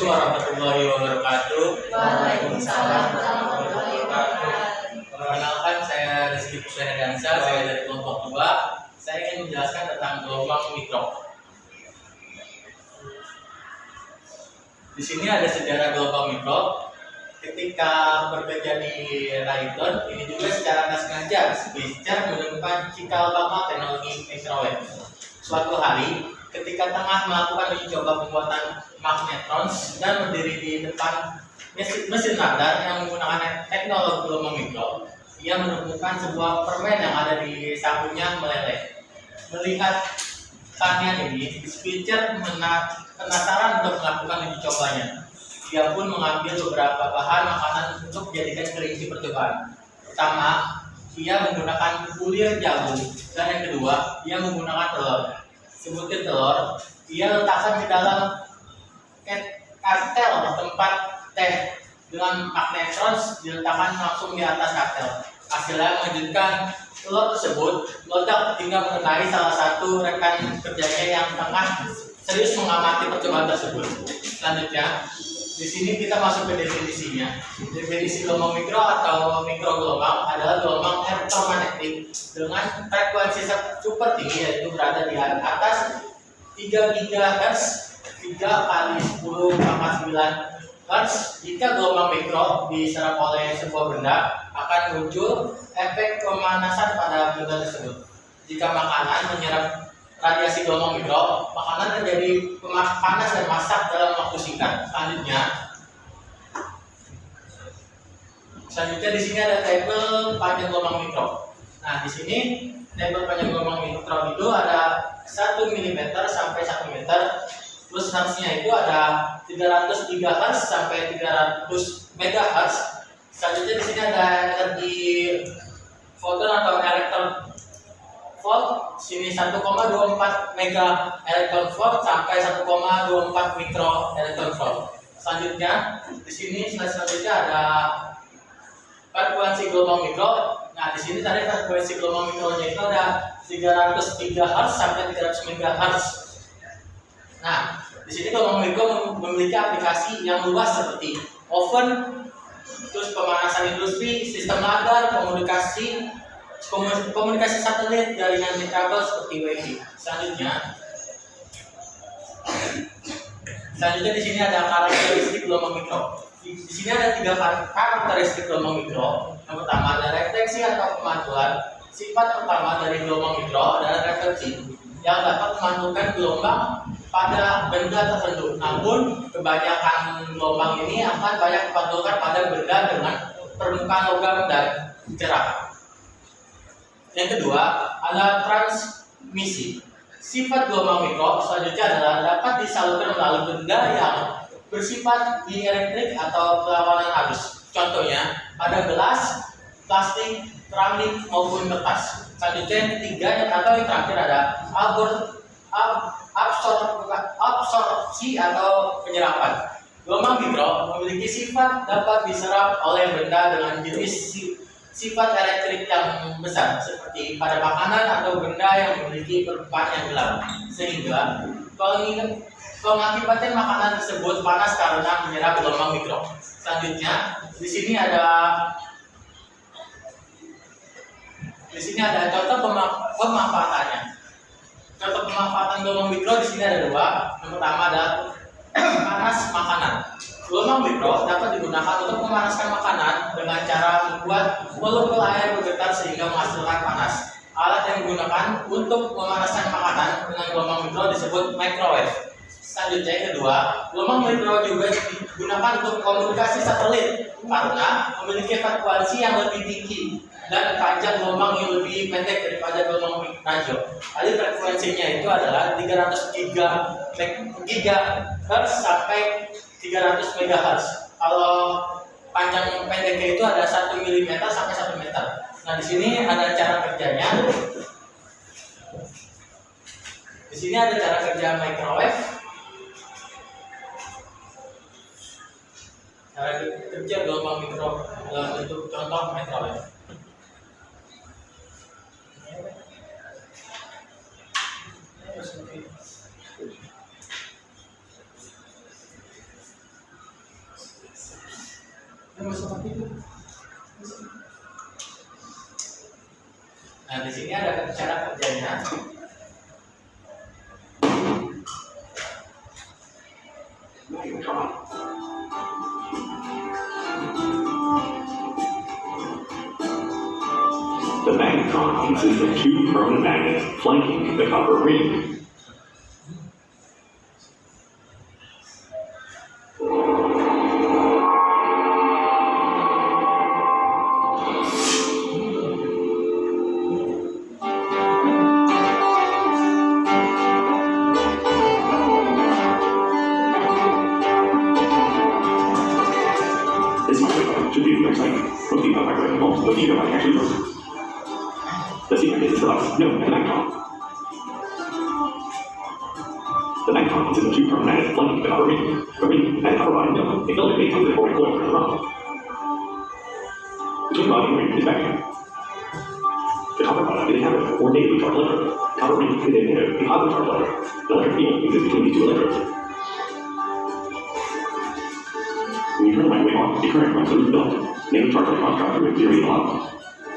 Assalamualaikum warahmatullahi wabarakatuh. Waalaikumsalam warahmatullahi wabarakatuh. Perkenalkan, saya Rizky Puspenegansa, saya dari kelompok 2. Saya ingin menjelaskan tentang gelombang mikro. Di sini ada sejarah gelombang mikro. Ketika bekerja di Raytheon, ini juga secara nggak sengaja Spitzer menemukan cikal bakal teknologi microwave. Suatu hari, ketika tengah melakukan uji coba pembuatan magnetrons dan berdiri di depan mesin radar yang menggunakan teknologi gelombang mikro, ia menemukan sebuah permen yang ada di sakunya meleleh. Melihat keanehan ini, Spitzer penasaran untuk melakukan uji cobanya. Dia pun mengambil beberapa bahan makanan untuk dijadikan kelinci percobaan. Pertama, ia menggunakan bulir jagung, dan yang kedua, ia menggunakan telur. Sebutir telur, ia letakkan di dalam kartel tempat teh dengan magnetrons diletakkan langsung di atas kartel. Hasilnya mengejutkan, telur tersebut meledak hingga mengenai salah satu rekan kerjanya yang tengah serius mengamati percobaan tersebut. Selanjutnya, di sini kita masuk ke definisinya. Definisi gelombang mikro atau mikrogelombang adalah gelombang elektromagnetik dengan frekuensi super tinggi, yaitu berada di atas 3 GHz 3 kali 10 pangkat 9 Hz. Jika gelombang mikro diserap oleh sebuah benda, akan muncul efek pemanasan pada benda tersebut. Jika makanan menyerap radiasi gelombang mikro, makanan terjadi panas dan masak dalam waktu singkat. Selanjutnya di sini ada tabel panjang gelombang mikro. Nah, di sini tabel panjang gelombang mikro itu ada 1 mm sampai 1 meter. Terus hertznya itu ada 300 GHz sampai 300 MHz. Selanjutnya di sini ada energi foton atau elektron volt, sini 1,24 mega elektron volt sampai 1,24 mikro elektron volt. Selanjutnya di sini selanjutnya ada frekuensi gelombang mikro. Nah, di sini tadi frekuensi gelombang mikronya itu ada 300 GHz sampai 300 MHz. Nah, di sini gelombang mikro memiliki aplikasi yang luas seperti oven, terus pemanasan industri, sistem radar, komunikasi satelit, jaringan kabel seperti WiFi. Selanjutnya di sini ada karakteristik gelombang mikro. Di sini ada 3 karakteristik gelombang mikro. Yang pertama ada refleksi atau pemantulan. Sifat pertama dari gelombang mikro adalah refleksi, yang dapat memantulkan gelombang pada benda tertentu. Namun kebanyakan gelombang ini akan banyak dipantulkan pada benda dengan permukaan logam dan cerah. Yang kedua adalah transmisi. Sifat gelombang mikro selanjutnya adalah dapat disalurkan melalui benda yang bersifat dielektrik atau perlawanan arus. Contohnya ada gelas, plastik, keramik maupun kertas. Selanjutnya yang ketiga atau yang terakhir ada absorpsi atau penyerapan. Gelombang mikro memiliki sifat dapat diserap oleh benda dengan jenis sifat elektrik yang besar, seperti pada makanan atau benda yang memiliki permukaan yang gelap, sehingga mengakibatkan makanan tersebut panas karena menyerap gelombang mikro. Selanjutnya di sini ada contoh pemanfaatannya. Contoh pemanfaatan gelombang mikro di sini ada 2. Yang pertama adalah panas makanan. Gelombang mikro dapat digunakan untuk memanaskan makanan dengan cara membuat molekul air bergetar sehingga menghasilkan panas. Alat yang digunakan untuk memanaskan makanan dengan gelombang mikro disebut microwave. Selanjutnya yang kedua, gelombang mikro juga digunakan untuk komunikasi satelit karena memiliki frekuensi yang lebih tinggi dan panjang gelombang yang lebih pendek daripada gelombang radio. Jadi frekuensinya itu adalah 300 GHz sampai 300 MHz. Kalau panjang pendeknya itu ada 1 mm sampai 1 meter. Nah, di sini ada cara kerjanya. Di sini ada cara kerja microwave. Cara kerja gelombang mikro dalam bentuk contoh microwave. Nah, di sini ada cara kerjanya. The magnetron consists of two permanent magnets flanking the copper ring. This microwave should be very exciting. Most people have microwave homes, but few nobody actually knows. The secret is its device known as the magnetron. The magnetron consists of two permanent magnets flanking the copper ring. The ring has a copper rod in the middle. A filament made from the coil from the rod. Between the rod and the ring is vacuum. The copper rod is a cathode or negatively charged electrode. The copper ring is a negative, a positive charged electrode. The electric field exists between these two electrodes. When you turn the microwave on, a current runs through the filament. Negative charged electrons drop through it, generating a lot.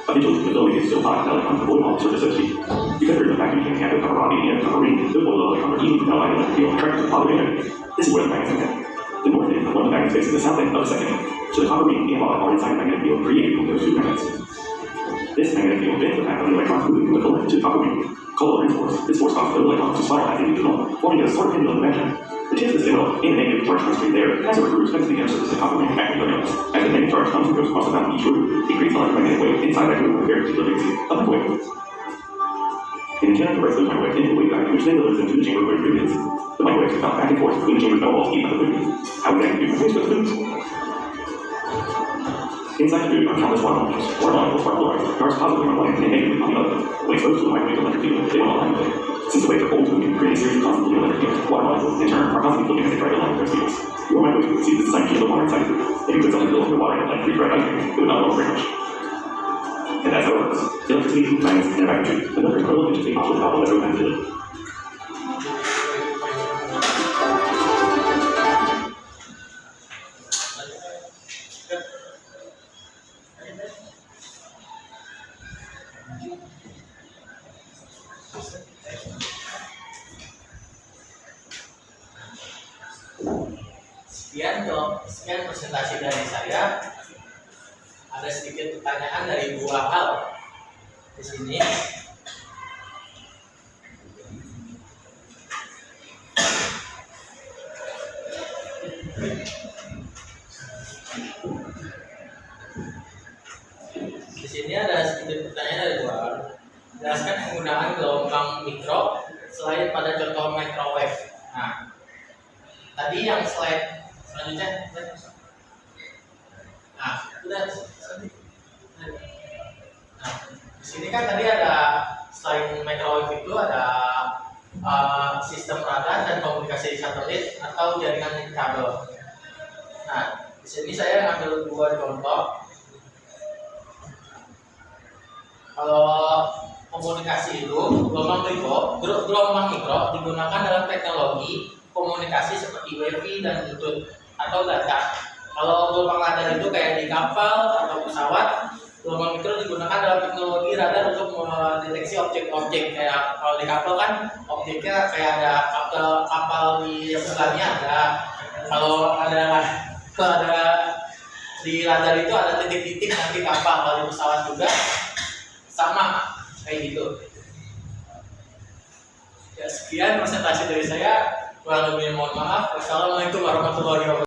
Eventually, the filament is so hot that electrons will boil off the surface of the sheet. Because there is a vacuum between the cathode copper rod and the anode copper ring, the boiled electrons are heated and allow the electric field attracted to the positive anode. This is where the magnets come in. The north end of one of the magnets faces the south end of the second end. So the copper ring and rod are inside the magnetic field created from those two magnets. This magnetic field bends the path of the electrons moving from the filament to the copper ring. Called the Lorentz force. This force causes the electrons to spiral as they move along, forming a sort of pendulum vacuum. The tip of the signal in the negative charge constraint there has a recruit to the inner surface of the copper ring acting on it. As the negative charge comes and goes across the mouth of each root, it creates an electromagnetic wave inside that root with a very particular frequency of microwave. An antenna directs the microwave into the waveguide, which then delivers them to the chamber where it is. The microwaves are bounce back and forth between the chamber's metal walls to keep out the food. How would that do with the foods? Inside the food are countless water molecules. Water molecules are polarized, charged positively on one end and negatively on the other. When exposed to the microwave electric field, they will align with it. Since the waves are always moving, creating a series of constantly electric fields, water molecules, in turn, are constantly flipping as they try to align with those fields. Your microwave would see the design field of water inside the food. If you put something filled with water in like freeze-dried ice cream, it would not work very much. And that's how it works. Electricity, magnets, and a vacuum tube. Another incredible interesting option how electromagnetism. Sekian presentasi dari saya. Ada sedikit pertanyaan dari dua hal di sini. Di sini ada sedikit pertanyaan dari dua hal. Jelaskan penggunaan gelombang mikro selain pada contoh microwave. Nah, tadi yang slide selanjutnya. Nah, udah. Nah, di sini kan tadi ada selain microwave itu ada sistem radar dan komunikasi satelit atau jaringan kabel. Nah, di sini saya ambil dua contoh. Kalau komunikasi itu gelombang mikro digunakan dalam teknologi komunikasi seperti Wi-Fi dan Bluetooth atau data. Kalau gelombang radar itu kayak di kapal atau pesawat, gelombang mikro digunakan dalam teknologi radar untuk mendeteksi objek-objek. Kayak kalau di kapal kan objeknya kayak ada kapal di sebelahnya ada. Kalau ada di radar itu ada titik-titik nanti kapal. Kalau di pesawat juga sama kayak gitu. Ya, sekian presentasi dari saya. Kurang lebih mohon maaf. Wassalamualaikum warahmatullahi wabarakatuh.